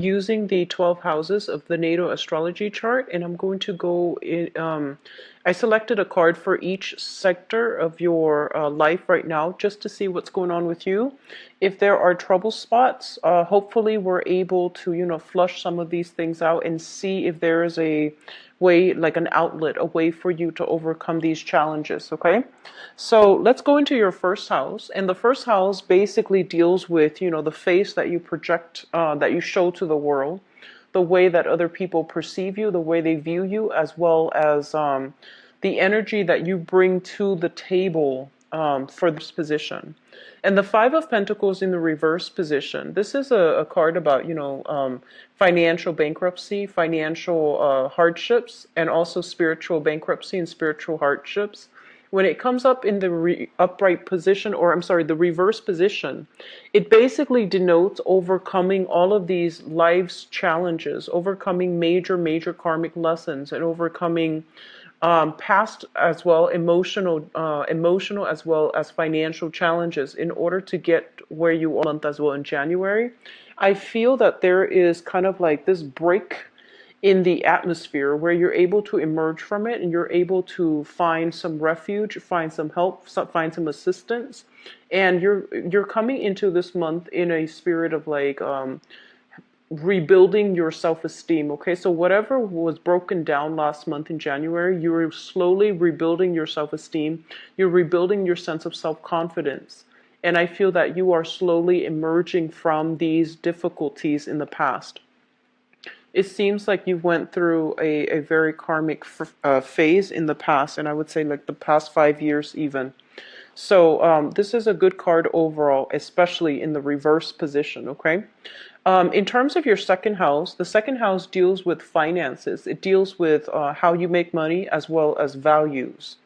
using the 12 houses of the natal astrology chart, and I'm going to go in. I selected a card for each sector of your life right now just to see what's going on with you. If there are trouble spots, hopefully we're able to, flush some of these things out and see if there is a way, like an outlet, a way for you to overcome these challenges, okay? So let's go into your first house. And the first house basically deals with, the face that you project, that you show to the world, the way that other people perceive you, the way they view you, as well as the energy that you bring to the table for this position. And the Five of Pentacles in the reverse position. This is a card about, financial bankruptcy, financial hardships, and also spiritual bankruptcy and spiritual hardships. When it comes up in the upright position, or I'm sorry, the reverse position, it basically denotes overcoming all of these life's challenges, overcoming major karmic lessons, and overcoming past as well emotional as well as financial challenges in order to get where you are month as well in January. I feel that there is kind of like this break in the atmosphere where you're able to emerge from it and you're able to find some refuge, find some help, find some assistance, and you're coming into this month in a spirit of like rebuilding your self-esteem. Okay, so whatever was broken down last month in January, you're slowly rebuilding your self-esteem, you're rebuilding your sense of self-confidence, and I feel that you are slowly emerging from these difficulties in the past. It seems like you went through a very karmic phase in the past, and I would say like the past 5 years even. So this is a good card overall, especially in the reverse position, okay? In terms of your second house, the second house deals with finances. It deals with how you make money as well as values.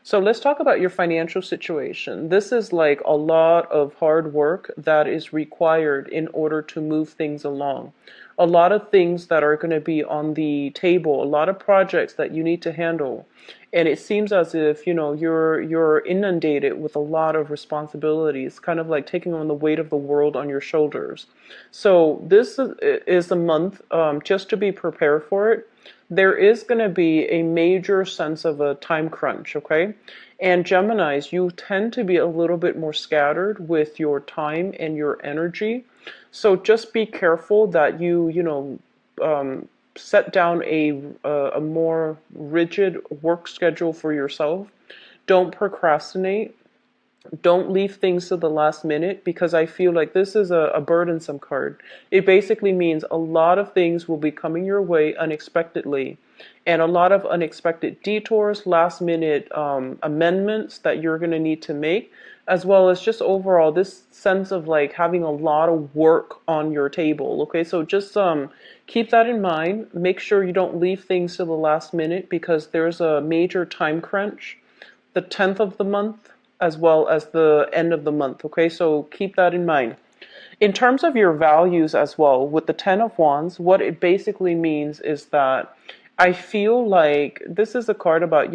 So let's talk about your financial situation. This is like a lot of hard work that is required in order to move things along. A lot of things that are going to be on the table, a lot of projects that you need to handle. And it seems as if, you're inundated with a lot of responsibilities, kind of like taking on the weight of the world on your shoulders. So this is a month just to be prepared for it. There is going to be a major sense of a time crunch, okay? And Geminis, you tend to be a little bit more scattered with your time and your energy. So just be careful that set down a more rigid work schedule for yourself. Don't procrastinate. Don't leave things to the last minute, because I feel like this is a burdensome card. It basically means a lot of things will be coming your way unexpectedly, and a lot of unexpected detours, last minute amendments that you're going to need to make, as well as just overall this sense of like having a lot of work on your table. Okay, so just keep that in mind. Make sure you don't leave things to the last minute, because there's a major time crunch the 10th of the month as well as the end of the month. Okay, so keep that in mind. In terms of your values as well, with the Ten of Wands, what it basically means is that I feel like this is a card about,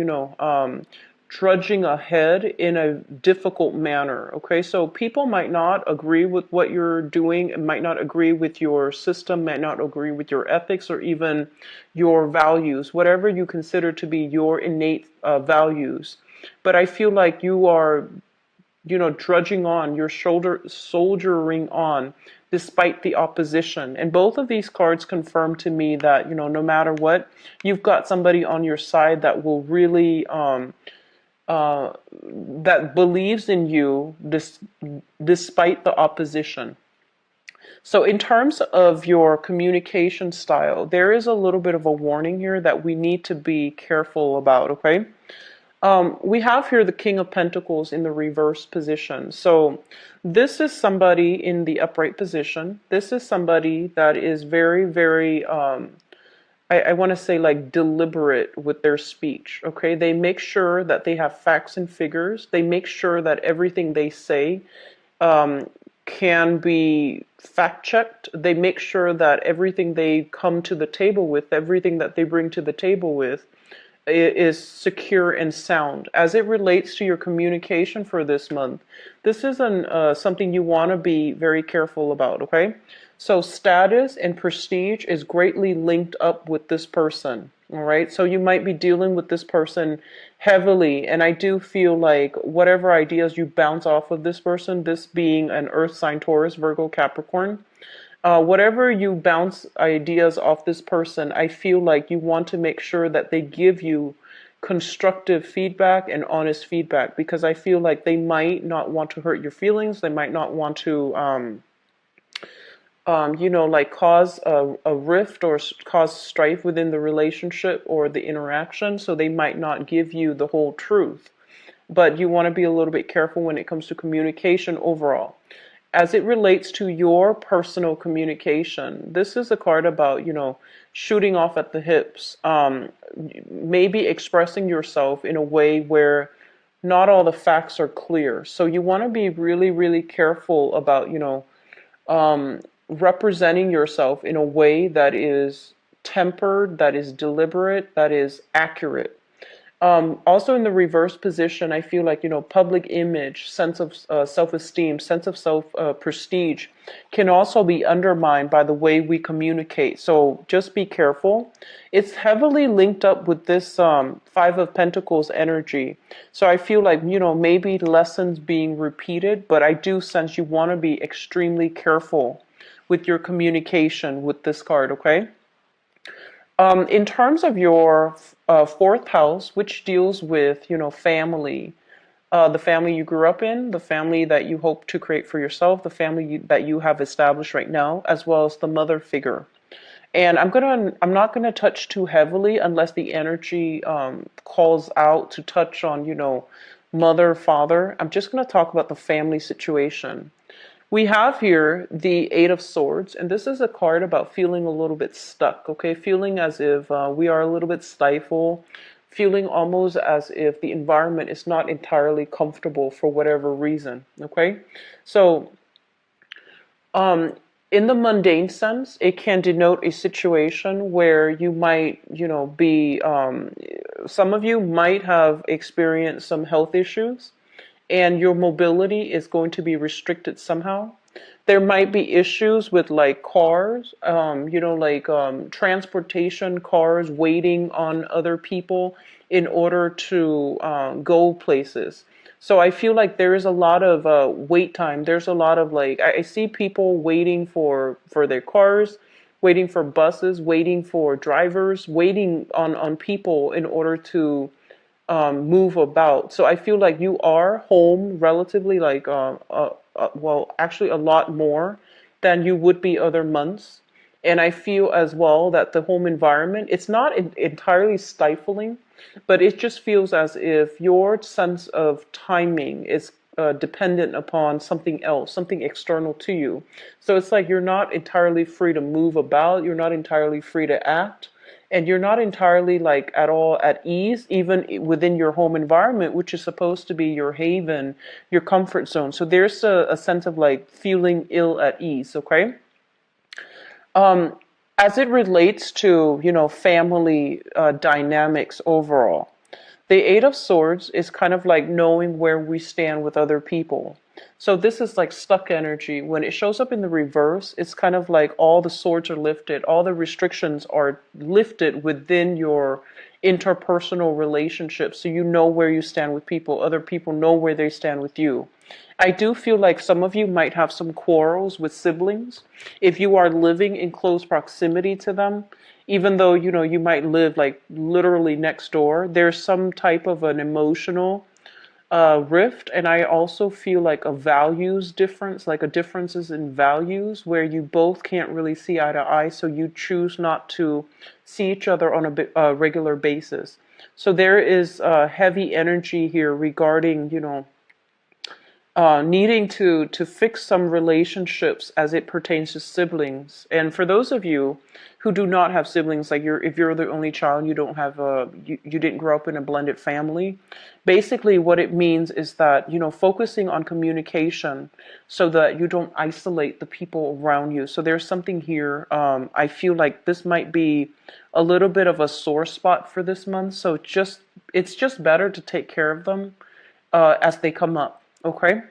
trudging ahead in a difficult manner. Okay, so people might not agree with what you're doing, might not agree with your system, might not agree with your ethics or even your values, whatever you consider to be your innate values. But I feel like you are, trudging on, your soldiering on, despite the opposition. And both of these cards confirm to me that, no matter what, you've got somebody on your side that will really, that believes in you despite the opposition. So in terms of your communication style, there is a little bit of a warning here that we need to be careful about, okay? We have here the King of Pentacles in the reverse position. So this is somebody in the upright position. This is somebody that is very, I want to say like deliberate with their speech. Okay, they make sure that they have facts and figures. They make sure that everything they say can be fact checked. They make sure that everything they come to the table with, everything that they bring to the table with, is secure and sound. As it relates to your communication for this month, this is something you want to be very careful about, okay? So status and prestige is greatly linked up with this person, all right? So you might be dealing with this person heavily, and I do feel like whatever ideas you bounce off of this person, this being an earth sign, Taurus, Virgo, Capricorn, whatever you bounce ideas off this person, I feel like you want to make sure that they give you constructive feedback and honest feedback, because I feel like they might not want to hurt your feelings. They might not want to, like cause a rift or cause strife within the relationship or the interaction. So they might not give you the whole truth. But you want to be a little bit careful when it comes to communication overall. As it relates to your personal communication, this is a card about, shooting off at the hips, maybe expressing yourself in a way where not all the facts are clear. So you want to be really, really careful about, representing yourself in a way that is tempered, that is deliberate, that is accurate. Also in the reverse position, I feel like, public image, sense of self-esteem, sense of self-prestige can also be undermined by the way we communicate. So just be careful. It's heavily linked up with this Five of Pentacles energy. So I feel like, maybe lessons being repeated, but I do sense you want to be extremely careful with your communication with this card, okay? In terms of your fourth house, which deals with, family, the family you grew up in, the family that you hope to create for yourself, the family that you have established right now, as well as the mother figure. And I'm not gonna touch too heavily unless the energy calls out to touch on, mother, father. I'm just gonna talk about the family situation. We have here the Eight of Swords, and this is a card about feeling a little bit stuck, okay? Feeling as if we are a little bit stifled, feeling almost as if the environment is not entirely comfortable for whatever reason, okay? So, in the mundane sense, it can denote a situation where you might, be, some of you might have experienced some health issues, and your mobility is going to be restricted somehow. There might be issues with like cars, transportation cars waiting on other people in order to go places. So I feel like there is a lot of wait time. There's a lot of like, I see people waiting for their cars, waiting for buses, waiting for drivers, waiting on people in order to move about. So I feel like you are home relatively like, well, actually a lot more than you would be other months. And I feel as well that the home environment, it's not entirely stifling, but it just feels as if your sense of timing is dependent upon something else, something external to you. So it's like you're not entirely free to move about, you're not entirely free to act, and you're not entirely like at all at ease, even within your home environment, which is supposed to be your haven, your comfort zone. So there's a sense of like feeling ill at ease, okay? As it relates to, family dynamics overall, the Eight of Swords is kind of like knowing where we stand with other people. So this is like stuck energy. When it shows up in the reverse, it's kind of like all the swords are lifted, all the restrictions are lifted within your interpersonal relationships. So you know where you stand with people, other people know where they stand with you. I do feel like some of you might have some quarrels with siblings. If you are living in close proximity to them, even though, you might live like literally next door, there's some type of an emotional rift. And I also feel like a values difference, like a differences in values where you both can't really see eye to eye. So you choose not to see each other on a regular basis. So there is heavy energy here regarding, needing to fix some relationships as it pertains to siblings. And for those of you who do not have siblings, like if you're the only child, you don't have you didn't grow up in a blended family. Basically, what it means is that, focusing on communication so that you don't isolate the people around you. So there's something here. I feel like this might be a little bit of a sore spot for this month. So it's just better to take care of them as they come up. Okay.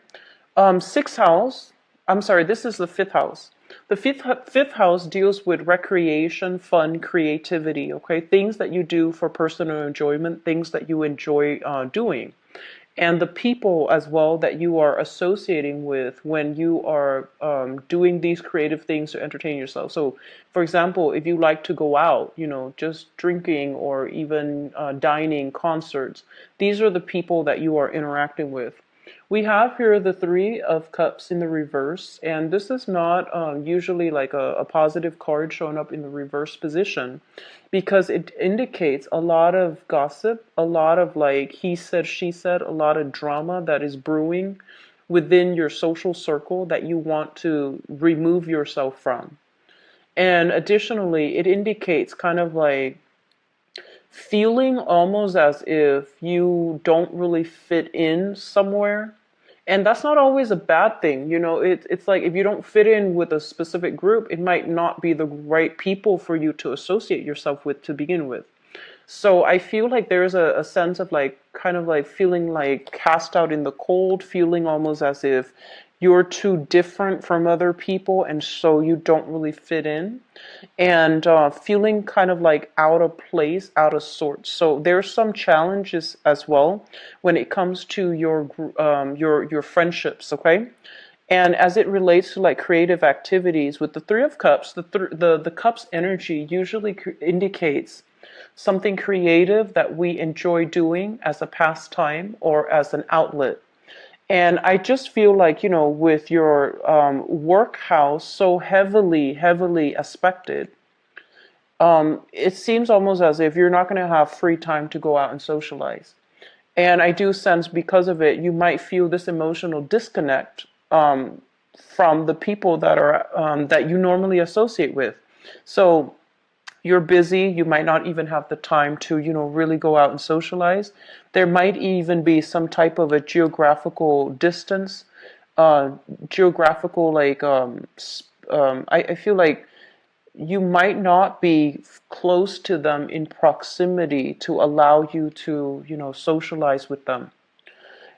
Sixth house. I'm sorry. This is the fifth house. The fifth house deals with recreation, fun, creativity. Okay, things that you do for personal enjoyment, things that you enjoy doing, and the people as well that you are associating with when you are doing these creative things to entertain yourself. So, for example, if you like to go out, just drinking or even dining, concerts, these are the people that you are interacting with. We have here the Three of Cups in the reverse, and this is not usually like a positive card showing up in the reverse position, because it indicates a lot of gossip, a lot of like he said, she said, a lot of drama that is brewing within your social circle that you want to remove yourself from. And additionally, it indicates kind of like feeling almost as if you don't really fit in somewhere. And that's not always a bad thing. It's like if you don't fit in with a specific group, it might not be the right people for you to associate yourself with to begin with. So I feel like there's a sense of like kind of like feeling like cast out in the cold, feeling almost as if you're too different from other people and so you don't really fit in, and feeling kind of like out of place, out of sorts. So there's some challenges as well when it comes to your friendships, okay? And as it relates to like creative activities with the Three of Cups, the Cups energy usually indicates something creative that we enjoy doing as a pastime or as an outlet. And I just feel like, with your work house so heavily aspected, it seems almost as if you're not going to have free time to go out and socialize. And I do sense because of it, you might feel this emotional disconnect from the people that you normally associate with. So you're busy, you might not even have the time to, really go out and socialize. There might even be some type of a geographical distance, geographical, like, I feel like you might not be close to them in proximity to allow you to, socialize with them.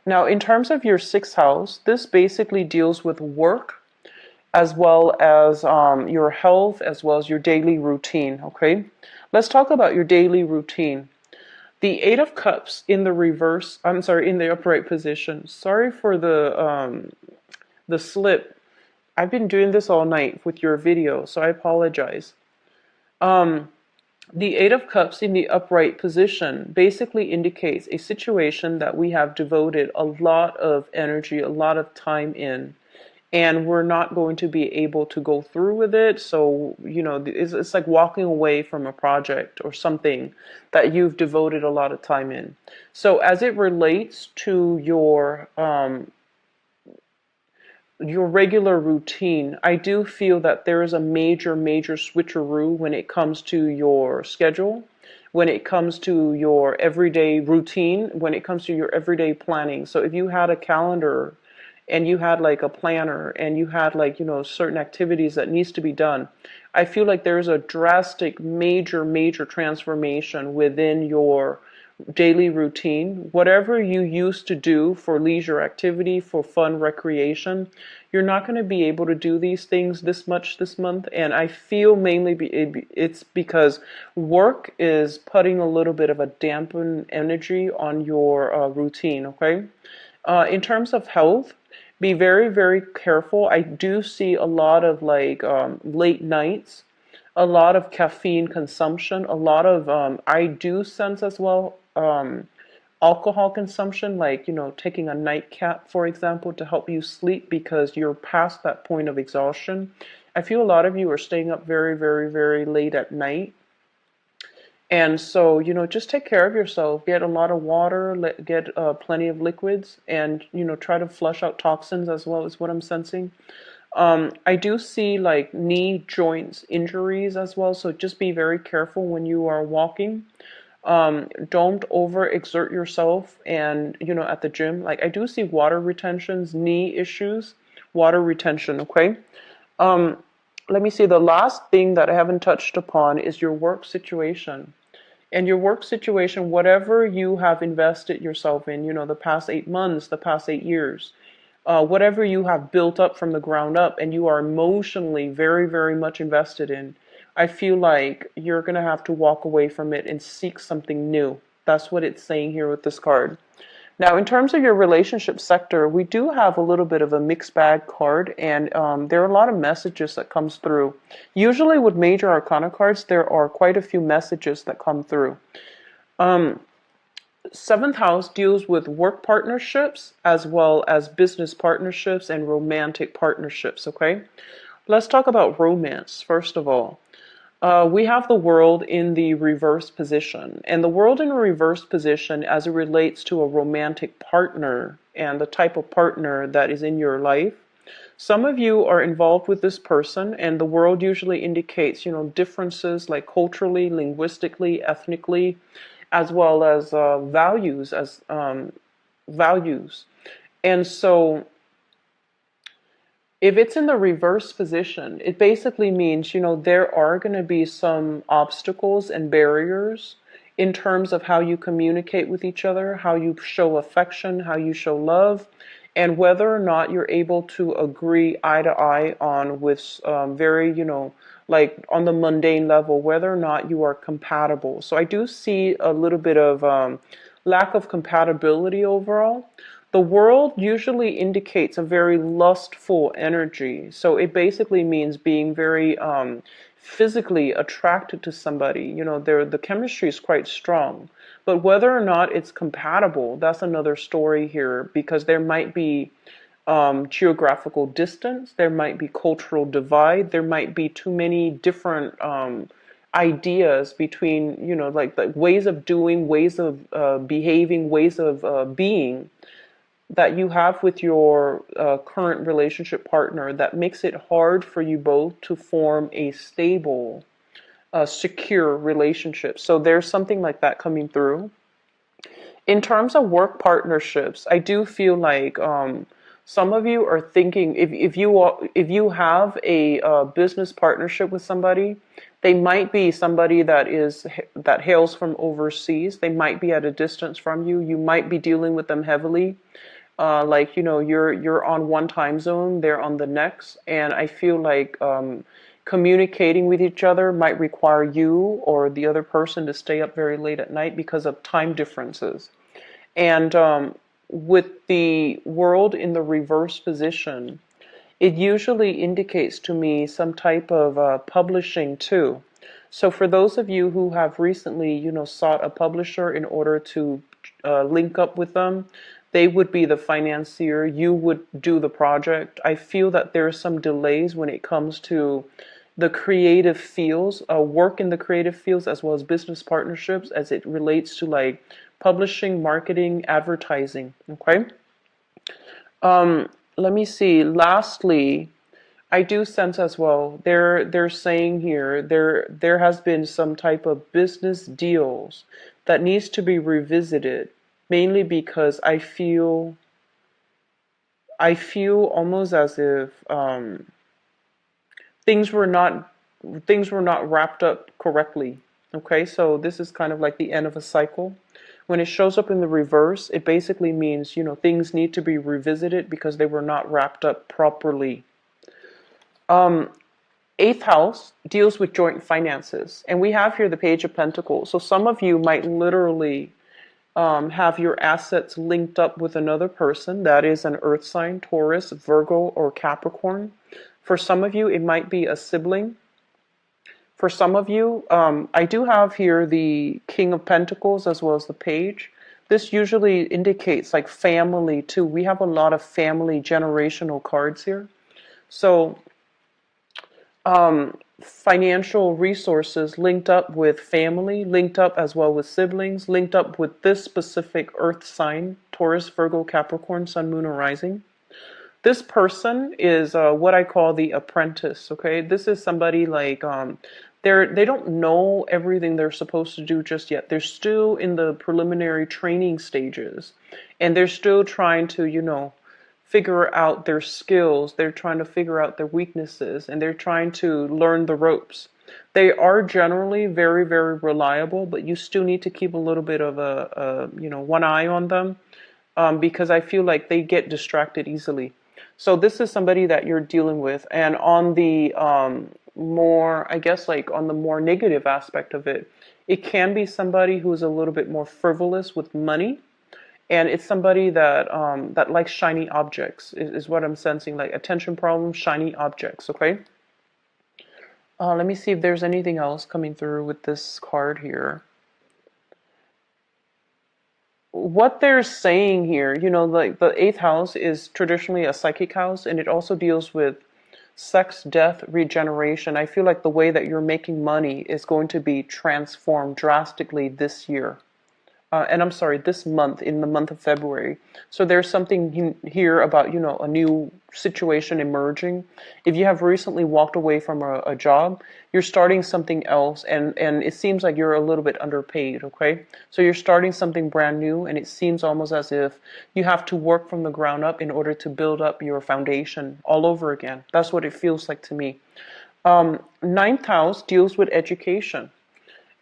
Now, in terms of your sixth house, this basically deals with work, as well as your health, as well as your daily routine, okay? Let's talk about your daily routine. The Eight of Cups in the reverse, I'm sorry, in the upright position. Sorry for the slip. I've been doing this all night with your video, so I apologize. The Eight of Cups in the upright position basically indicates a situation that we have devoted a lot of energy, a lot of time in, and we're not going to be able to go through with it. So, it's like walking away from a project or something that you've devoted a lot of time in. So as it relates to your regular routine, I do feel that there is a major switcheroo when it comes to your schedule, when it comes to your everyday routine, when it comes to your everyday planning. So if you had a calendar and you had like a planner and you had like, certain activities that needs to be done, I feel like there's a drastic, major transformation within your daily routine. Whatever you used to do for leisure activity, for fun, recreation, you're not going to be able to do these things this much this month. And I feel mainly it's because work is putting a little bit of a dampened energy on your routine, okay? In terms of health, be very careful. I do see a lot of like late nights, a lot of caffeine consumption, a lot of I do sense as well alcohol consumption, like taking a nightcap, for example, to help you sleep because you're past that point of exhaustion. I feel a lot of you are staying up very late at night. And so, just take care of yourself. Get a lot of water, get plenty of liquids, and, try to flush out toxins as well, is what I'm sensing. I do see like knee joints injuries as well, so just be very careful when you are walking. Don't overexert yourself, and at the gym. Like, I do see water retentions, knee issues, water retention. Okay. Um, Let me see. The last thing that I haven't touched upon is your work situation. And your work situation, whatever you have invested yourself in, the past 8 months, the past 8 years, whatever you have built up from the ground up and you are emotionally very, very much invested in, I feel like you're going to have to walk away from it and seek something new. That's what it's saying here with this card. Now, in terms of your relationship sector, we do have a little bit of a mixed bag card, and there are a lot of messages that comes through. Usually with major arcana cards, there are quite a few messages that come through. Seventh house deals with work partnerships as well as business partnerships and romantic partnerships, okay? Let's talk about romance, first of all. We have the world in the reverse position. And the world in a reverse position as it relates to a romantic partner and the type of partner that is in your life. Some of you are involved with this person, and the world usually indicates, differences like culturally, linguistically, ethnically, as well as values. And so if it's in the reverse position, it basically means, there are going to be some obstacles and barriers in terms of how you communicate with each other, how you show affection, how you show love, and whether or not you're able to agree eye to eye on with very, like on the mundane level, whether or not you are compatible. So I do see a little bit of lack of compatibility overall. The world usually indicates a very lustful energy. So it basically means being very physically attracted to somebody. The chemistry is quite strong. But whether or not it's compatible, that's another story here, because there might be geographical distance, there might be cultural divide, there might be too many different ideas between, like ways of doing, ways of behaving, ways of being that you have with your current relationship partner that makes it hard for you both to form a stable, secure relationship. So there's something like that coming through. In terms of work partnerships, I do feel like some of you are thinking if you have a business partnership with somebody, they might be somebody that hails from overseas. They might be at a distance from you. You might be dealing with them heavily. Like, you're on one time zone, they're on the next, and I feel like communicating with each other might require you or the other person to stay up very late at night because of time differences. And with the world in the reverse position, it usually indicates to me some type of publishing too. So for those of you who have recently, sought a publisher in order to link up with them, they would be the financier, you would do the project. I feel that there are some delays when it comes to the creative fields, work in the creative fields, as well as business partnerships as it relates to like publishing, marketing, advertising. Okay. Let me see. Lastly, I do sense as well, they're saying here there has been some type of business deals that needs to be revisited, mainly because I feel almost as if things were not things were not wrapped up correctly. Okay, so this is kind of like the end of a cycle. When it shows up in the reverse, it basically means, things need to be revisited because they were not wrapped up properly. Eighth house deals with joint finances, and we have here the Page of Pentacles. So some of you might literally have your assets linked up with another person. That is an earth sign, Taurus, Virgo, or Capricorn. For some of you, it might be a sibling. For some of you, I do have here the King of Pentacles as well as the Page. This usually indicates like family too. We have a lot of family generational cards here. So Financial resources linked up with family, linked up as well with siblings, linked up with this specific earth sign, Taurus, Virgo, Capricorn, Sun, Moon, or Rising. This person is what I call the apprentice. Okay, this is somebody like they don't know everything they're supposed to do just yet. They're still in the preliminary training stages, and they're still trying to, figure out their skills. They're trying to figure out their weaknesses, and they're trying to learn the ropes. They are generally very, very reliable, but you still need to keep a little bit of one eye on them, because I feel like they get distracted easily. So this is somebody that you're dealing with, and on the more, I guess, like on the more negative aspect of it, it can be somebody who's a little bit more frivolous with money, and it's somebody that that likes shiny objects is what I'm sensing, like attention problems, shiny objects. Okay. Let me see if there's anything else coming through with this card here. What they're saying here, like the eighth house is traditionally a psychic house, and it also deals with sex, death, regeneration. I feel like the way that you're making money is going to be transformed drastically this year. And I'm sorry, this month, in the month of February. So there's something here about, a new situation emerging. If you have recently walked away from a job, you're starting something else, and it seems like you're a little bit underpaid, okay? So you're starting something brand new, and it seems almost as if you have to work from the ground up in order to build up your foundation all over again. That's what it feels like to me. Ninth house deals with education.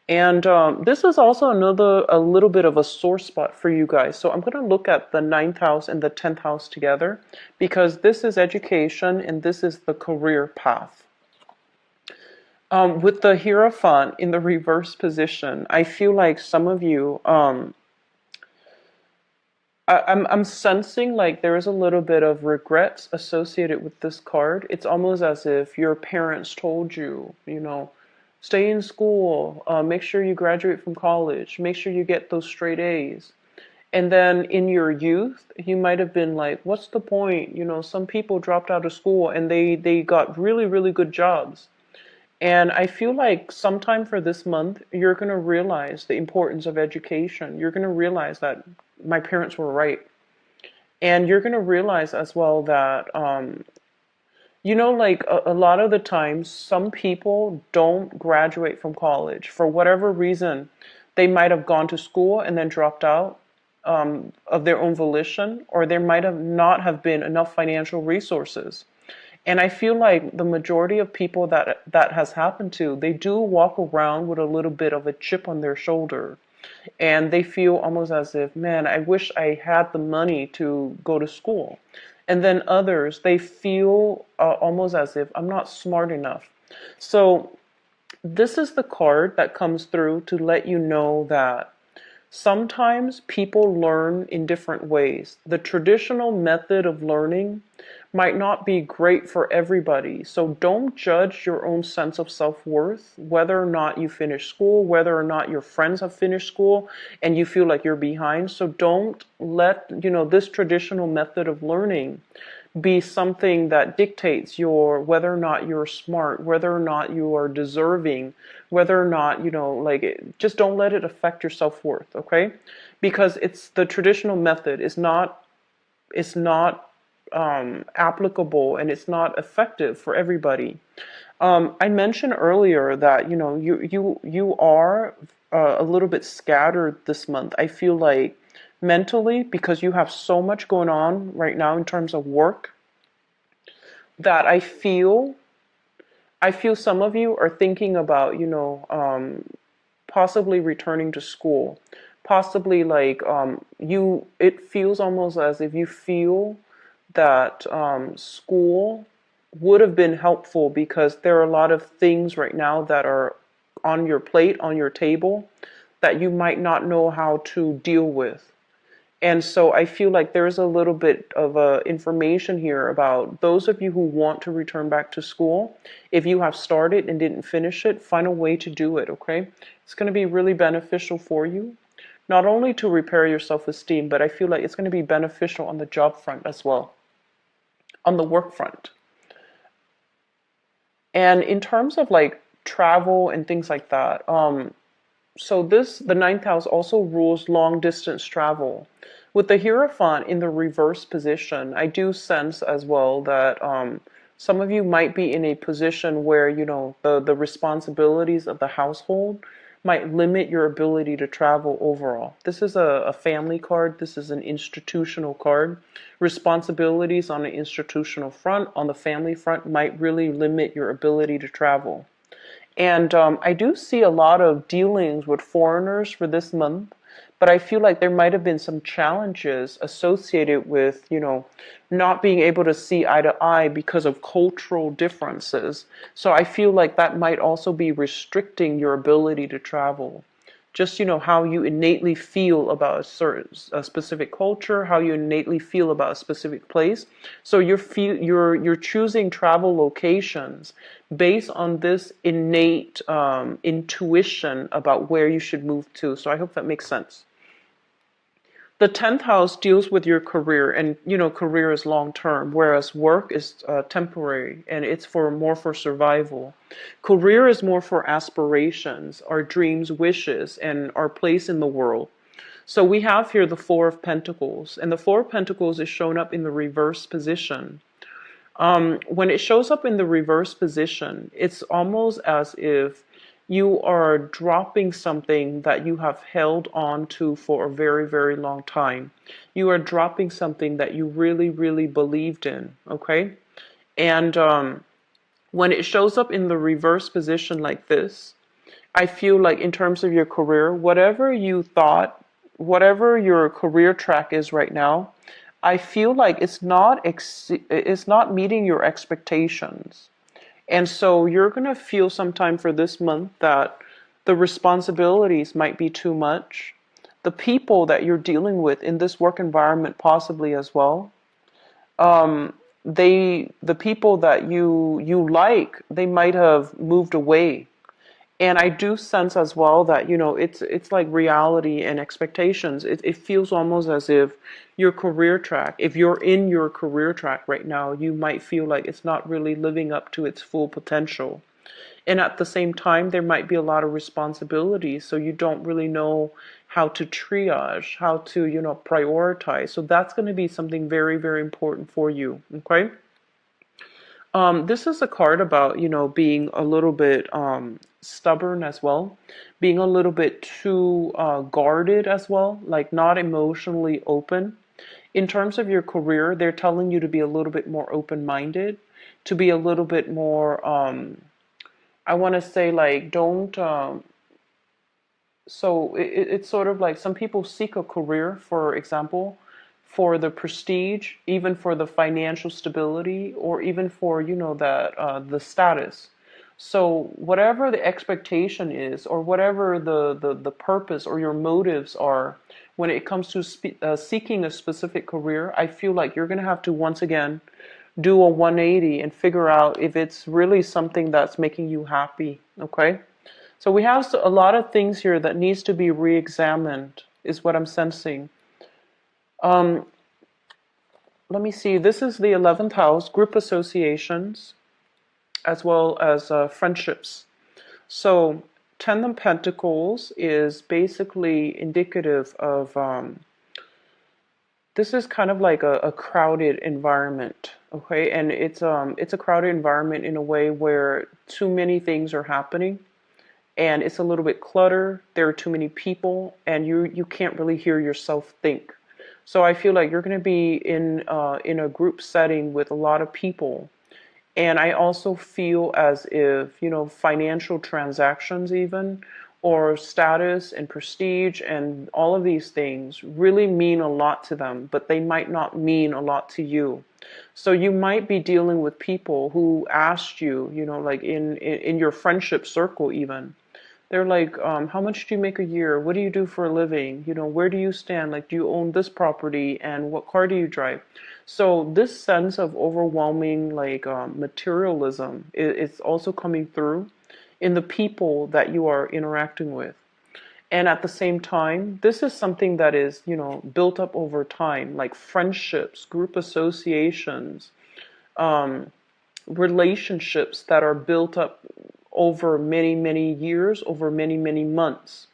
And this is also a little bit of a sore spot for you guys. So I'm going to look at the ninth house and the 10th house together, because this is education and this is the career path. With the Hierophant in the reverse position, I feel like some of you, I'm sensing like there is a little bit of regrets associated with this card. It's almost as if your parents told you, stay in school, make sure you graduate from college, make sure you get those straight A's. And then in your youth, you might have been like, what's the point? Some people dropped out of school and they got really, really good jobs. And I feel like sometime for this month, you're going to realize the importance of education. You're going to realize that my parents were right. And you're going to realize as well that like a lot of the times, some people don't graduate from college for whatever reason. They might have gone to school and then dropped out of their own volition, or there might have not have been enough financial resources. And I feel like the majority of people that has happened to, they do walk around with a little bit of a chip on their shoulder. And they feel almost as if, man, I wish I had the money to go to school. And then others, they feel almost as if I'm not smart enough. So this is the card that comes through to let you know that sometimes people learn in different ways. The traditional method of learning might not be great for everybody. So don't judge your own sense of self-worth, whether or not you finish school, whether or not your friends have finished school and you feel like you're behind. So don't let, this traditional method of learning be something that dictates whether or not you're smart, whether or not you are deserving, whether or not, just don't let it affect your self-worth, okay? Because it's the traditional method is not, it's not applicable, and it's not effective for everybody. I mentioned earlier that you are a little bit scattered this month. I feel like mentally, because you have so much going on right now in terms of work, that I feel some of you are thinking about possibly returning to school, possibly like it feels almost as if you feel that school would have been helpful, because there are a lot of things right now that are on your plate, on your table, that you might not know how to deal with. And so I feel like there's a little bit of information here about those of you who want to return back to school. If you have started and didn't finish it, find a way to do it, okay? It's going to be really beneficial for you, not only to repair your self-esteem, but I feel like it's going to be beneficial on the job front as well, on the work front. And in terms of like travel and things like that, so the ninth house also rules long distance travel. With the Hierophant in the reverse position, I do sense as well that some of you might be in a position where, the responsibilities of the household might limit your ability to travel overall. This is a family card. This is an institutional card. Responsibilities on the institutional front, on the family front, might really limit your ability to travel. And I do see a lot of dealings with foreigners for this month, but I feel like there might have been some challenges associated with, not being able to see eye to eye because of cultural differences. So I feel like that might also be restricting your ability to travel. Just, how you innately feel about a specific culture, how you innately feel about a specific place. So you're choosing travel locations based on this innate intuition about where you should move to. So I hope that makes sense. The 10th house deals with your career, and career is long term, whereas work is temporary and it's more for survival. Career is more for aspirations, our dreams, wishes, and our place in the world. So we have here the Four of Pentacles, and the Four of Pentacles is shown up in the reverse position. When it shows up in the reverse position, it's almost as if you are dropping something that you have held on to for a very, very long time. You are dropping something that you really, really believed in, okay? And when it shows up in the reverse position like this, I feel like in terms of your career, whatever you thought, whatever your career track is right now, I feel like it's not meeting your expectations. And so you're going to feel sometime for this month that the responsibilities might be too much. The people that you're dealing with in this work environment possibly as well. The people that you like, they might have moved away. And I do sense as well that, it's like reality and expectations. It feels almost as if your career track, if you're in your career track right now, you might feel like it's not really living up to its full potential. And at the same time, there might be a lot of responsibilities, so you don't really know how to triage, how to, prioritize. So that's going to be something very, very important for you, okay? This is a card about, being a little bit stubborn as well, being a little bit too guarded as well, like not emotionally open. In terms of your career, they're telling you to be a little bit more open-minded, to be a little bit more, I want to say like, don't, so it's sort of like some people seek a career, for example, for the prestige, even for the financial stability, or even for, that the status. So whatever the expectation is, or whatever the purpose or your motives are, when it comes to seeking a specific career, I feel like you're going to have to once again do a 180 and figure out if it's really something that's making you happy. Okay? So we have a lot of things here that needs to be re-examined, is what I'm sensing. Um, Let me see. This is the 11th house, group associations, as well as friendships. So 10 of Pentacles is basically indicative of, this is kind of like a crowded environment, okay? And it's a crowded environment in a way where too many things are happening. And it's a little bit cluttered. There are too many people, and you can't really hear yourself think. So I feel like you're going to be in a group setting with a lot of people, and I also feel as if financial transactions even, or status and prestige and all of these things really mean a lot to them, but they might not mean a lot to you. So you might be dealing with people who asked you, like in your friendship circle even. They're like, how much do you make a year? What do you do for a living? Where do you stand? Like, do you own this property? And what car do you drive? So this sense of overwhelming, like, materialism is also coming through in the people that you are interacting with. And at the same time, this is something that is, built up over time, like friendships, group associations, relationships that are built up over many, many years, over many, many months.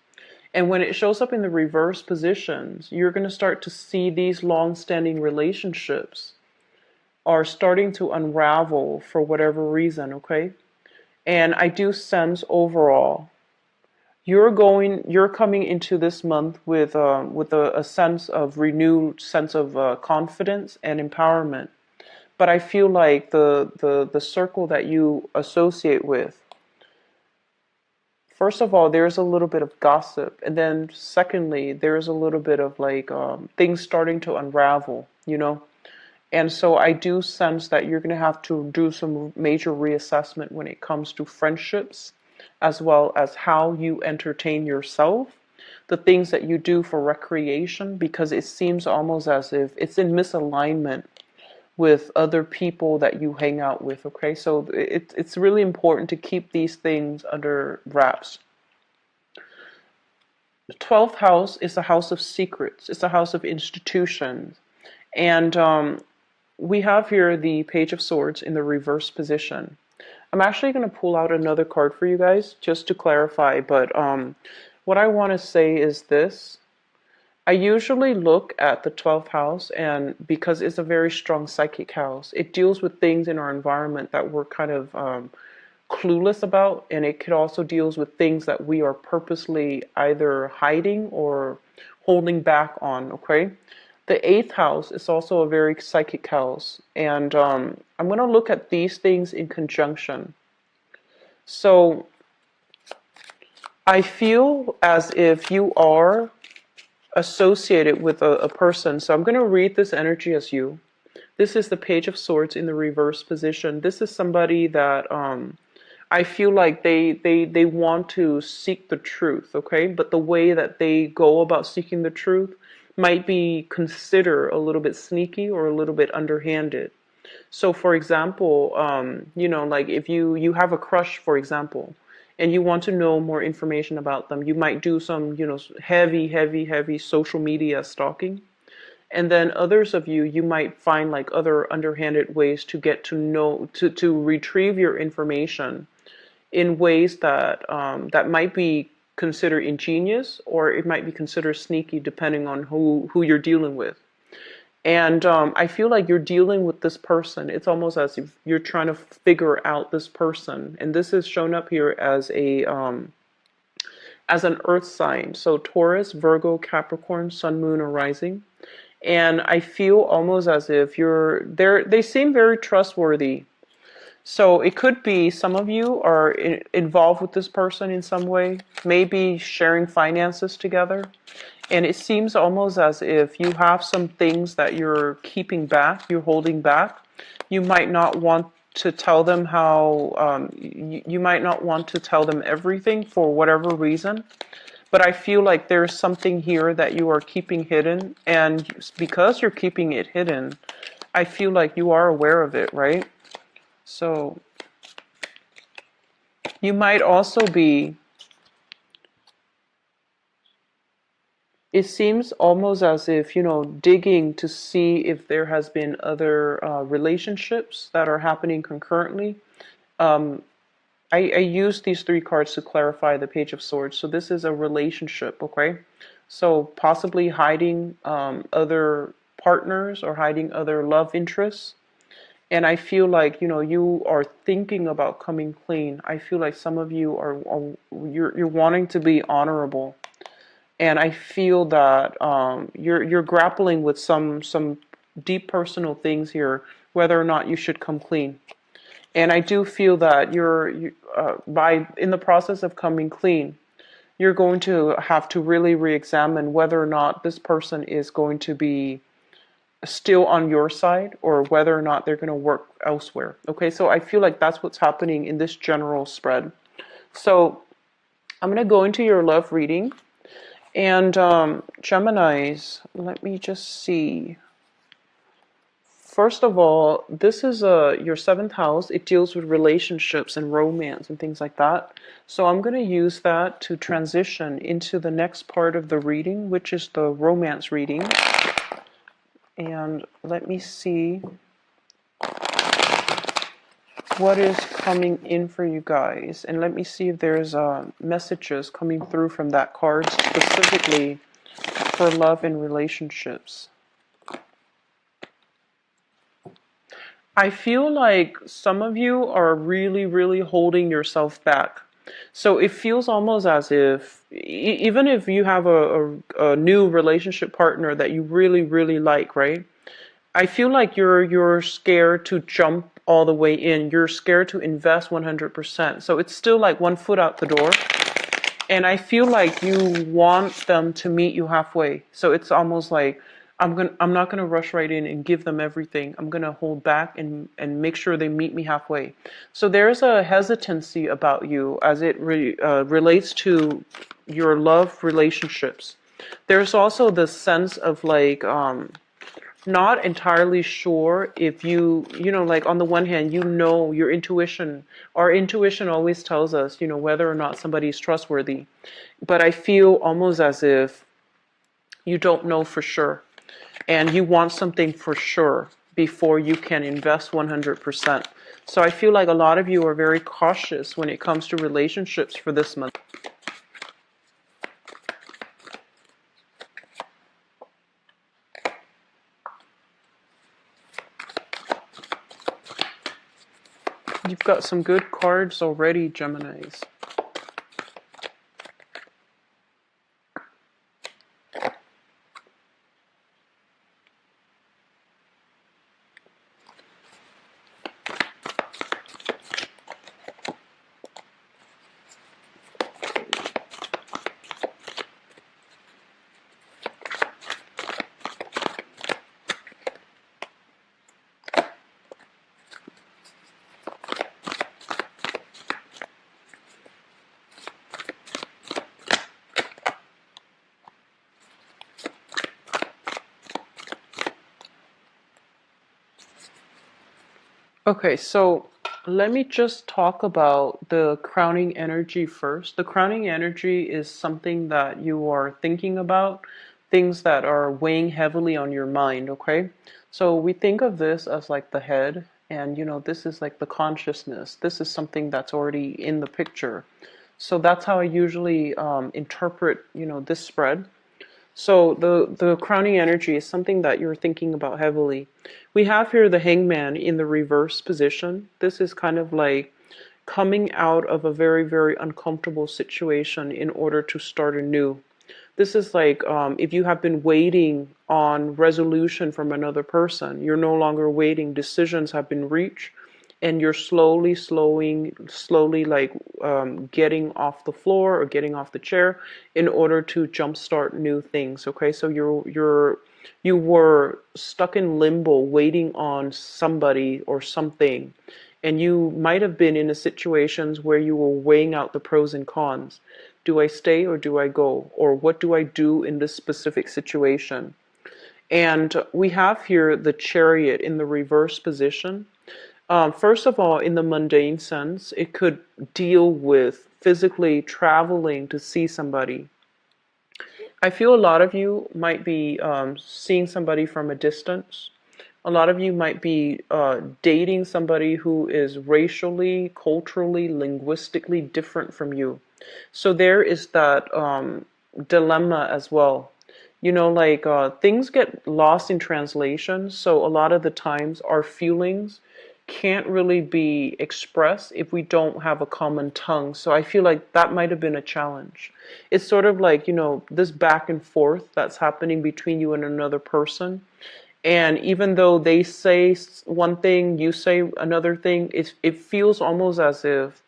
And when it shows up in the reverse positions, you're going to start to see these long-standing relationships are starting to unravel for whatever reason, okay? And I do sense overall you're coming into this month with a sense of renewed sense of confidence and empowerment. But I feel like the circle that you associate with, first of all, there's a little bit of gossip, and then secondly, there's a little bit of like things starting to unravel, you know. And so I do sense that you're going to have to do some major reassessment when it comes to friendships, as well as how you entertain yourself, the things that you do for recreation, because it seems almost as if it's in misalignment with other people that you hang out with, okay? So it's really important to keep these things under wraps. The 12th house is a house of secrets. It's a house of institutions. And we have here the Page of Swords in the reverse position. I'm actually going to pull out another card for you guys just to clarify, but what I want to say is this. I usually look at the 12th house, and because it's a very strong psychic house, it deals with things in our environment that we're kind of clueless about, and it could also deals with things that we are purposely either hiding or holding back on, okay? The 8th house is also a very psychic house, and I'm going to look at these things in conjunction. So I feel as if you are associated with a person. So I'm going to read this energy as you. This is the Page of Swords in the reverse position. This is somebody that I feel like they want to seek the truth, okay? But the way that they go about seeking the truth might be considered a little bit sneaky or a little bit underhanded. So for example, you know, like if you have a crush, for example, and you want to know more information about them, you might do some, you know, heavy social media stalking. And then others of you, you might find like other underhanded ways to get to know, to retrieve your information in ways that that might be considered ingenious, or it might be considered sneaky depending on who you're dealing with. And I feel like you're dealing with this person. It's almost as if you're trying to figure out this person. And this is shown up here as an earth sign. So Taurus, Virgo, Capricorn, Sun, Moon, or Rising. And I feel almost as if they seem very trustworthy. So it could be some of you are involved with this person in some way, maybe sharing finances together. And it seems almost as if you have some things that you're keeping back, you're holding back. You might not want to tell them how, you might not want to tell them everything for whatever reason. But I feel like there's something here that you are keeping hidden. And because you're keeping it hidden, I feel like you are aware of it, right? So you might also be, it seems almost as if, you know, digging to see if there has been other relationships that are happening concurrently. I use these three cards to clarify the Page of Swords. So this is a relationship, okay? So possibly hiding other partners or hiding other love interests. And I feel like, you know, you are thinking about coming clean. I feel like some of you you're wanting to be honorable. And I feel that you're grappling with some deep personal things here, whether or not you should come clean. And I do feel that in the process of coming clean, you're going to have to really re-examine whether or not this person is going to be still on your side or whether or not they're going to work elsewhere. Okay, so I feel like that's what's happening in this general spread. So I'm going to go into your love reading. And Geminis, let me just see. First of all, this is your 7th house. It deals with relationships and romance and things like that. So I'm going to use that to transition into the next part of the reading, which is the romance reading. And let me see. What is coming in for you guys? And let me see if there's messages coming through from that card specifically for love and relationships. I feel like some of you are really, really holding yourself back. So it feels almost as if, even if you have a new relationship partner that you really, really like, right? I feel like you're scared to jump all the way in. You're scared to invest 100%. So it's still like one foot out the door. And I feel like you want them to meet you halfway. So it's almost like I'm not gonna rush right in and give them everything. I'm gonna hold back and make sure they meet me halfway. So there's a hesitancy about you as it relates to your love relationships. There's also this sense of like not entirely sure if like on the one hand, your intuition, our intuition always tells us, whether or not somebody's trustworthy. But I feel almost as if you don't know for sure and you want something for sure before you can invest 100%. So I feel like a lot of you are very cautious when it comes to relationships for this month. You've got some good cards already, Geminis. Okay, so let me just talk about the crowning energy first. The crowning energy is something that you are thinking about, things that are weighing heavily on your mind, okay? So we think of this as like the head, and this is like the consciousness. This is something that's already in the picture. So that's how I usually interpret, this spread. So the crowning energy is something that you're thinking about heavily. We have here the hangman in the reverse position. This is kind of like coming out of a very, very uncomfortable situation in order to start anew. This is like if you have been waiting on resolution from another person, you're no longer waiting. Decisions have been reached, and you're slowly like getting off the floor or getting off the chair in order to jumpstart new things. Okay, so you were stuck in limbo, waiting on somebody or something, and you might have been in a situations where you were weighing out the pros and cons. Do I stay or do I go? Or what do I do in this specific situation? And we have here the chariot in the reverse position. First of all, in the mundane sense, it could deal with physically traveling to see somebody. I feel a lot of you might be seeing somebody from a distance. A lot of you might be dating somebody who is racially, culturally, linguistically different from you. So there is that dilemma as well. Like things get lost in translation. So a lot of the times our feelings can't really be expressed if we don't have a common tongue. So I feel like that might have been a challenge. It's sort of like, this back and forth that's happening between you and another person. And even though they say one thing, you say another thing, it feels almost as if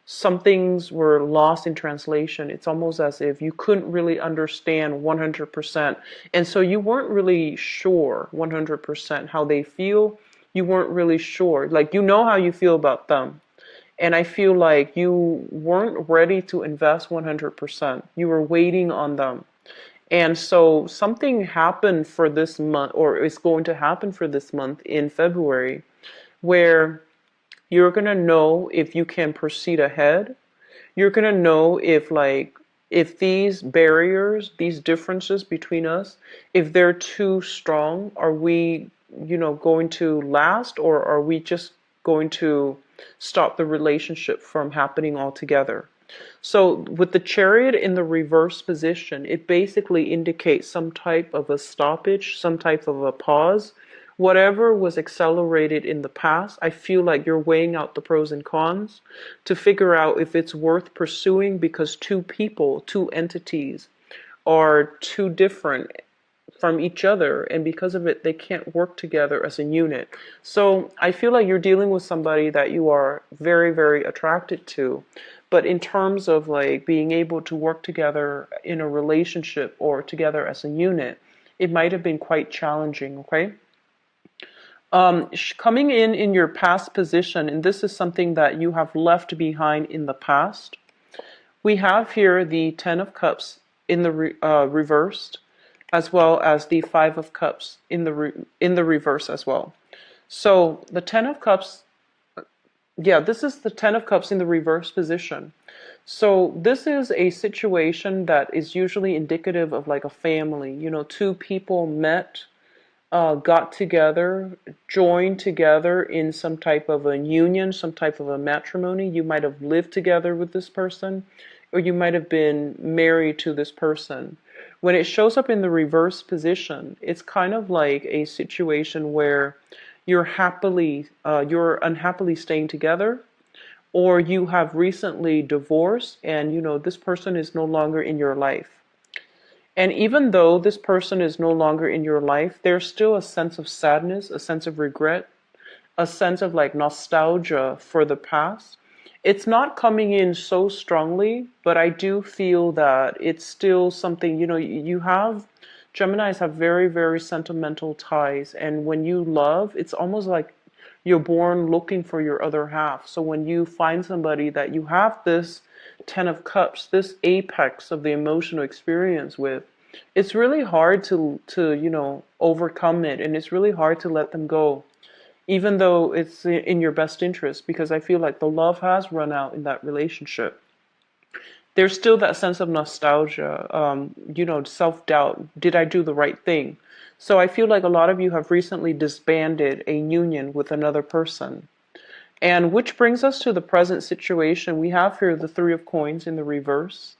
some things were lost in translation. It's almost as if you couldn't really understand 100%. And so you weren't really sure 100% how they feel. You weren't really sure. Like, how you feel about them. And I feel like you weren't ready to invest 100%. You were waiting on them. And so something happened for this month, or is going to happen for this month in February, where you're going to know if you can proceed ahead. You're going to know if these barriers, these differences between us, if they're too strong, are we, going to last, or are we just going to stop the relationship from happening altogether. So with the Chariot in the reverse position, it basically indicates some type of a stoppage, some type of a pause. Whatever was accelerated in the past, I feel like you're weighing out the pros and cons to figure out if it's worth pursuing, because two people, two entities are too different from each other, and because of it they can't work together as a unit. So I feel like you're dealing with somebody that you are very, very attracted to, but in terms of like being able to work together in a relationship or together as a unit, it might have been quite challenging. Okay. Coming in your past position, and this is something that you have left behind in the past, we have here the Ten of Cups in the reversed, as well as the Five of Cups in the reverse as well. So the Ten of Cups, yeah, this is the Ten of Cups in the reverse position. So this is a situation that is usually indicative of like a family. You know, two people met, got together, joined together in some type of a union, some type of a matrimony. You might have lived together with this person, or you might have been married to this person. When it shows up in the reverse position, it's kind of like a situation where you're unhappily staying together, or you have recently divorced, and you know this person is no longer in your life. And even though this person is no longer in your life, there's still a sense of sadness, a sense of regret, a sense of like nostalgia for the past. It's not coming in so strongly, but I do feel that it's still something, you know, you have, Geminis have very, very sentimental ties. And when you love, it's almost like you're born looking for your other half. So when you find somebody that you have this Ten of Cups, this apex of the emotional experience with, it's really hard to you know, overcome it, and it's really hard to let them go, even though it's in your best interest, because I feel like the love has run out in that relationship. There's still that sense of nostalgia, you know, self-doubt. Did I do the right thing? So I feel like a lot of you have recently disbanded a union with another person. And which brings us to the present situation. We have here the Three of Coins in the reverse.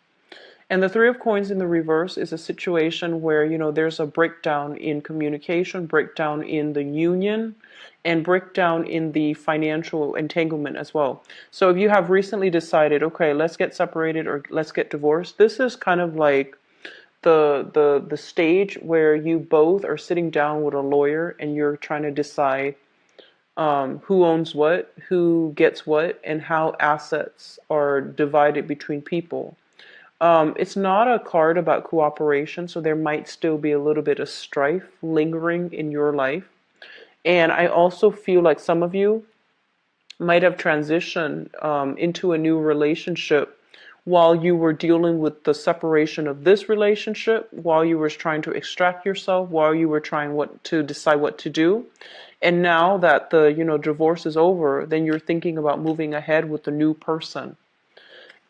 And the Three of Coins in the reverse is a situation where, you know, there's a breakdown in communication, breakdown in the union, and breakdown in the financial entanglement as well. So if you have recently decided, okay, let's get separated or let's get divorced, this is kind of like the stage where you both are sitting down with a lawyer and you're trying to decide who owns what, who gets what, and how assets are divided between people. It's not a card about cooperation, so there might still be a little bit of strife lingering in your life. And I also feel like some of you might have transitioned into a new relationship while you were dealing with the separation of this relationship, while you were trying to extract yourself, while you were trying to decide what to do. And now that the, you know, divorce is over, then you're thinking about moving ahead with the new person.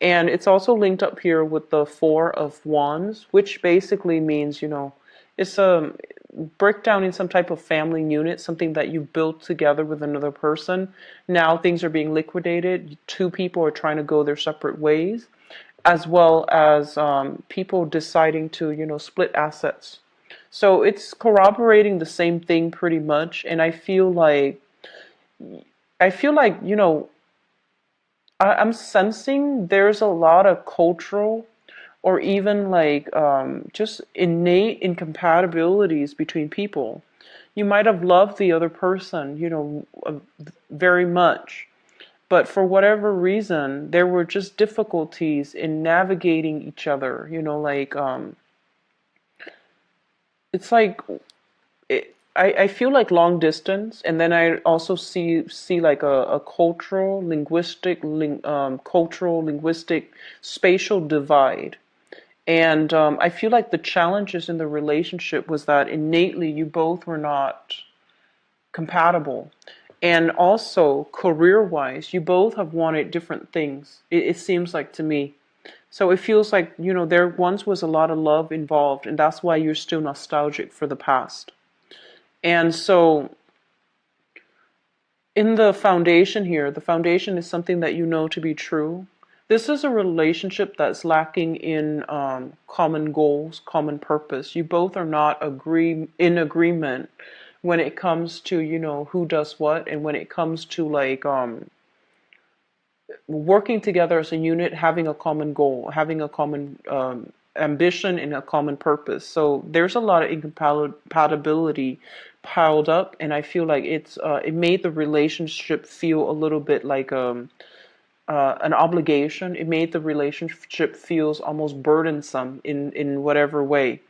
And it's also linked up here with the Four of Wands, which basically means, you know, it's a breakdown in some type of family unit, something that you built together with another person. Now things are being liquidated. Two people are trying to go their separate ways, as well as people deciding to, you know, split assets. So it's corroborating the same thing pretty much. And I feel like, you know, I'm sensing there's a lot of cultural or even like just innate incompatibilities between people. You might have loved the other person, you know, very much, but for whatever reason, there were just difficulties in navigating each other, you know, like it's like I feel like long distance, and then I also see like a cultural, linguistic, spatial divide. And I feel like the challenges in the relationship was that innately you both were not compatible. And also, career-wise, you both have wanted different things, it seems like to me. So it feels like, you know, there once was a lot of love involved, and that's why you're still nostalgic for the past. And so In the foundation here, the foundation is something that you know to be true. This is a relationship that's lacking in common goals, common purpose. You both are not in agreement when it comes to, who does what, and when it comes to like working together as a unit, having a common goal, having a common ambition and a common purpose. So there's a lot of incompatibility piled up, and I feel like it made the relationship feel a little bit like an obligation. It made the relationship feels almost burdensome in whatever way.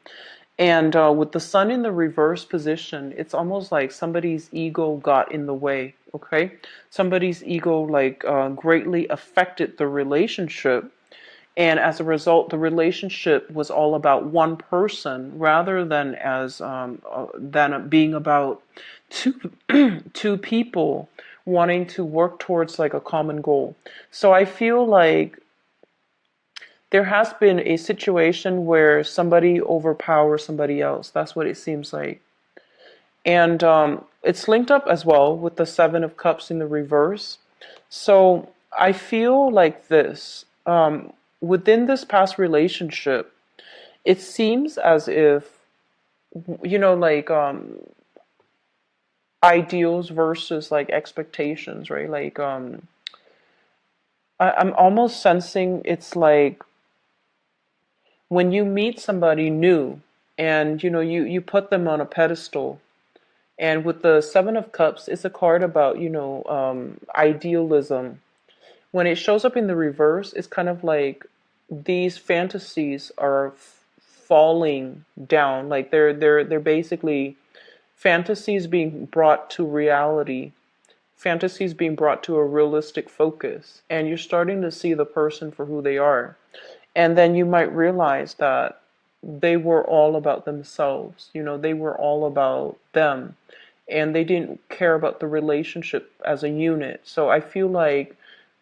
And with the sun in the reverse position, it's almost like somebody's ego got in the way, okay? Somebody's ego like greatly affected the relationship. And as a result, the relationship was all about one person rather than being about two, two people wanting to work towards like a common goal. So I feel like there has been a situation where somebody overpowers somebody else. That's what it seems like. And it's linked up as well with the Seven of Cups in the reverse. So I feel like this. Within this past relationship, it seems as if, like ideals versus like expectations, right? Like I'm almost sensing it's like when you meet somebody new and you put them on a pedestal, and with the Seven of Cups, it's a card about idealism. When it shows up in the reverse, it's kind of like these fantasies are falling down, like they're basically fantasies being brought to reality, fantasies being brought to a realistic focus, and you're starting to see the person for who they are. And then you might realize that they were all about themselves. They were all about them. And they didn't care about the relationship as a unit. So I feel like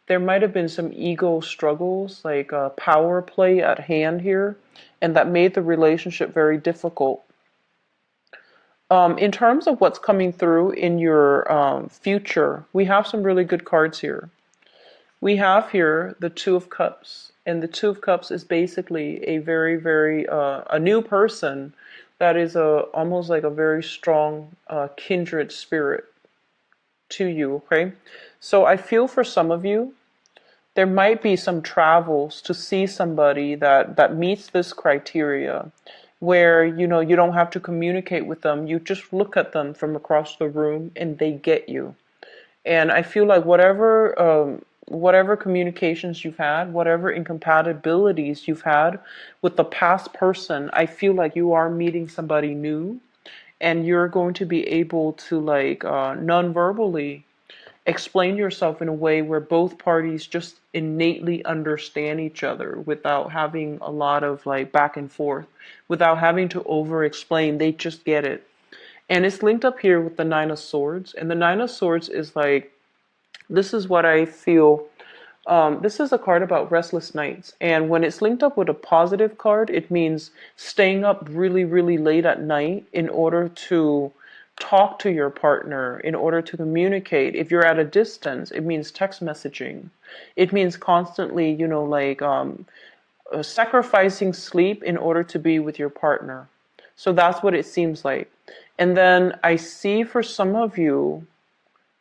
there might have been some ego struggles, like power play at hand here, and that made the relationship very difficult. In terms of what's coming through in your future, we have some really good cards here. We have here the Two of Cups, and the Two of Cups is basically a very, very a new person that is almost like a very strong kindred spirit to you. Okay, so I feel for some of you, there might be some travels to see somebody that meets this criteria, where you don't have to communicate with them. You just look at them from across the room, and they get you. And I feel like whatever communications you've had, whatever incompatibilities you've had with the past person, I feel like you are meeting somebody new, and you're going to be able to like non-verbally explain yourself in a way where both parties just innately understand each other without having a lot of like back and forth, without having to over explain. They just get it. And it's linked up here with the Nine of Swords. And the Nine of Swords is like, this is what I feel. This is a card about restless nights. And when it's linked up with a positive card, it means staying up really, really late at night in order to talk to your partner, in order to communicate. If you're at a distance, it means text messaging. It means constantly, like sacrificing sleep in order to be with your partner. So that's what it seems like. And then I see for some of you,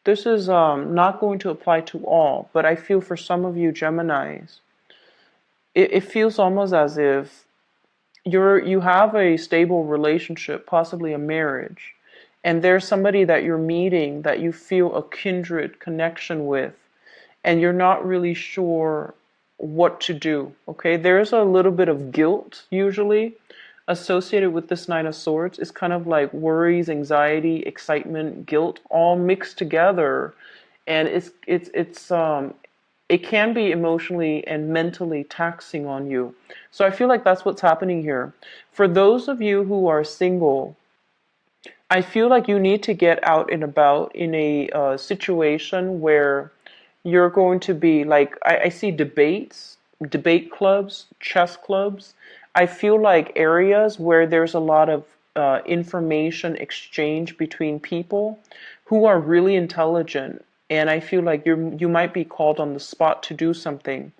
this is not going to apply to all, but I feel for some of you Geminis, it feels almost as if you have a stable relationship, possibly a marriage, and there's somebody that you're meeting that you feel a kindred connection with, and you're not really sure what to do. Okay, there's a little bit of guilt usually associated with this Nine of Swords. It's kind of like worries, anxiety, excitement, guilt, all mixed together, and it can be emotionally and mentally taxing on you. So I feel like that's what's happening here. For those of you who are single, I feel like you need to get out and about in a situation where you're going to be like, I see debates, debate clubs, chess clubs. I feel like areas where there's a lot of information exchange between people. who are really intelligent, and I feel like you might be called on the spot to do something.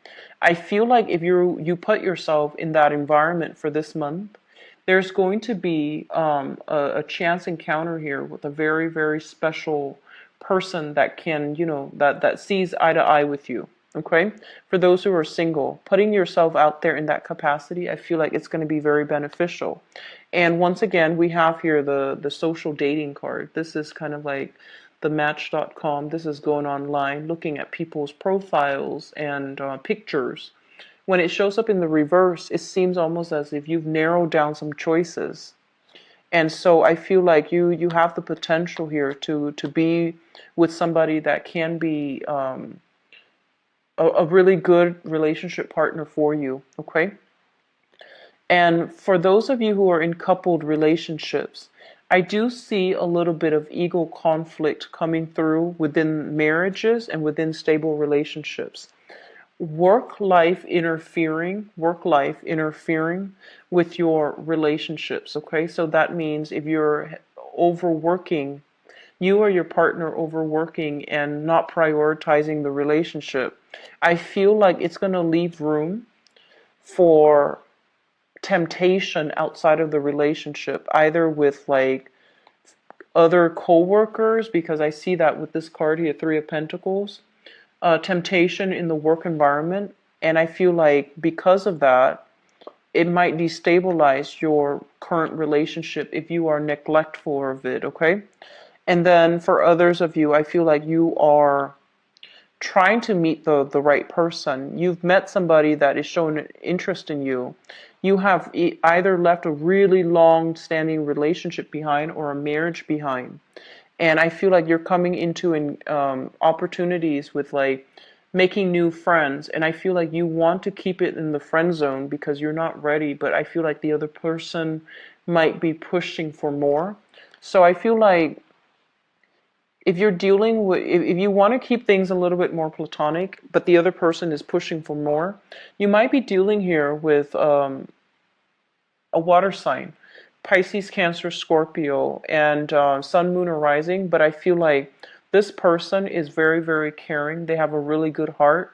I feel like if you put yourself in that environment for this month, there's going to be a chance encounter here with a very, very special person that can, that sees eye to eye with you. Okay? For those who are single, putting yourself out there in that capacity, I feel like it's going to be very beneficial. And once again, we have here the social dating card. This is kind of like the match.com. This is going online, looking at people's profiles and pictures. When it shows up in the reverse, it seems almost as if you've narrowed down some choices. And so I feel like you have the potential here to be with somebody that can be a really good relationship partner for you. Okay? And for those of you who are in coupled relationships, I do see a little bit of ego conflict coming through within marriages and within stable relationships. Work life interfering with your relationships. Okay, so that means if you're overworking, you or your partner overworking and not prioritizing the relationship, I feel like it's going to leave room for temptation outside of the relationship, either with like other co-workers, because I see that with this card here, Three of Pentacles, temptation in the work environment. And I feel like because of that, it might destabilize your current relationship if you are neglectful of it, okay? And then for others of you, I feel like you are trying to meet the right person. You've met somebody that is showing an interest in you. You have either left a really long standing relationship behind or a marriage behind. And I feel like you're coming into opportunities with like making new friends. And I feel like you want to keep it in the friend zone because you're not ready. But I feel like the other person might be pushing for more. So I feel like if you're dealing with, if you want to keep things a little bit more platonic, but the other person is pushing for more, you might be dealing here with a water sign, Pisces, Cancer, Scorpio, and Sun, Moon, or Rising. But I feel like this person is very, very caring. They have a really good heart.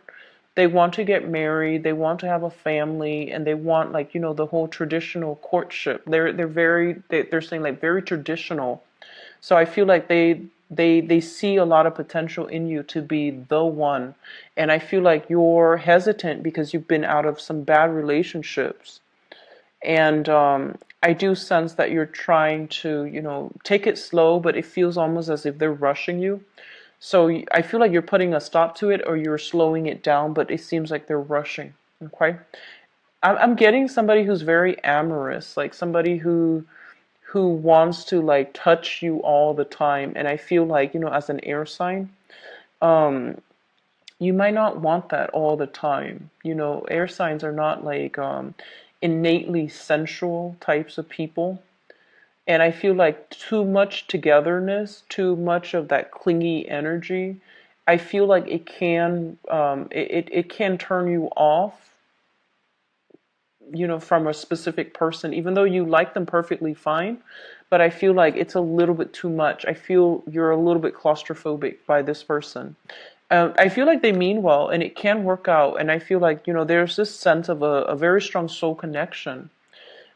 They want to get married. They want to have a family, and they want like the whole traditional courtship. They're saying like very traditional. So I feel like they see a lot of potential in you to be the one. And I feel like you're hesitant because you've been out of some bad relationships. And I do sense that you're trying to, take it slow, but it feels almost as if they're rushing you. So I feel like you're putting a stop to it or you're slowing it down, but it seems like they're rushing. Okay? I'm getting somebody who's very amorous, like somebody who wants to like touch you all the time. And I feel like, as an air sign, you might not want that all the time. Air signs are not like innately sensual types of people. And I feel like too much togetherness, too much of that clingy energy, I feel like it can turn you off, from a specific person, even though you like them perfectly fine. But I feel like it's a little bit too much. I feel you're a little bit claustrophobic by this person. I feel like they mean well, and it can work out. And I feel like, there's this sense of a very strong soul connection,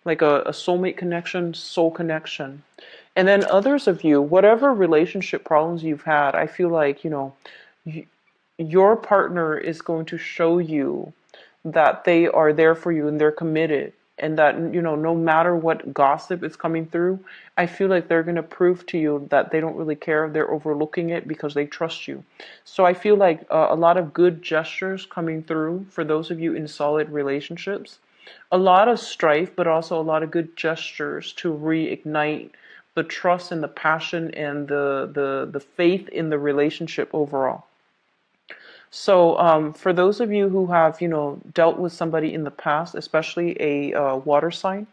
like a soulmate connection, soul connection. And then others of you, whatever relationship problems you've had, I feel like, your partner is going to show you that they are there for you and they're committed. And that, no matter what gossip is coming through, I feel like they're going to prove to you that they don't really care. They're overlooking it because they trust you. So I feel like a lot of good gestures coming through for those of you in solid relationships. A lot of strife, but also a lot of good gestures to reignite the trust and the passion and the faith in the relationship overall. So for those of you who have, dealt with somebody in the past, especially a water sign,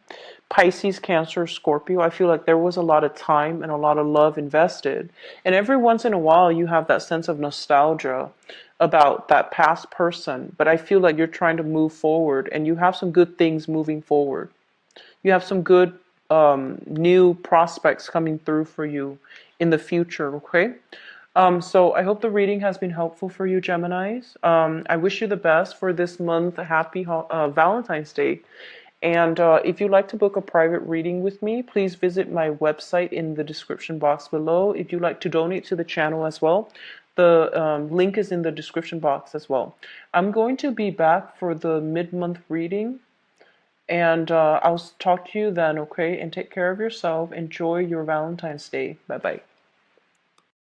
Pisces, Cancer, Scorpio, I feel like there was a lot of time and a lot of love invested. And every once in a while, you have that sense of nostalgia about that past person. But I feel like you're trying to move forward and you have some good things moving forward. You have some good new prospects coming through for you in the future, okay? So I hope the reading has been helpful for you, Geminis. I wish you the best for this month. Happy Valentine's Day. And if you'd like to book a private reading with me, please visit my website in the description box below. If you'd like to donate to the channel as well, the link is in the description box as well. I'm going to be back for the mid-month reading, and I'll talk to you then, okay? And take care of yourself. Enjoy your Valentine's Day. Bye-bye.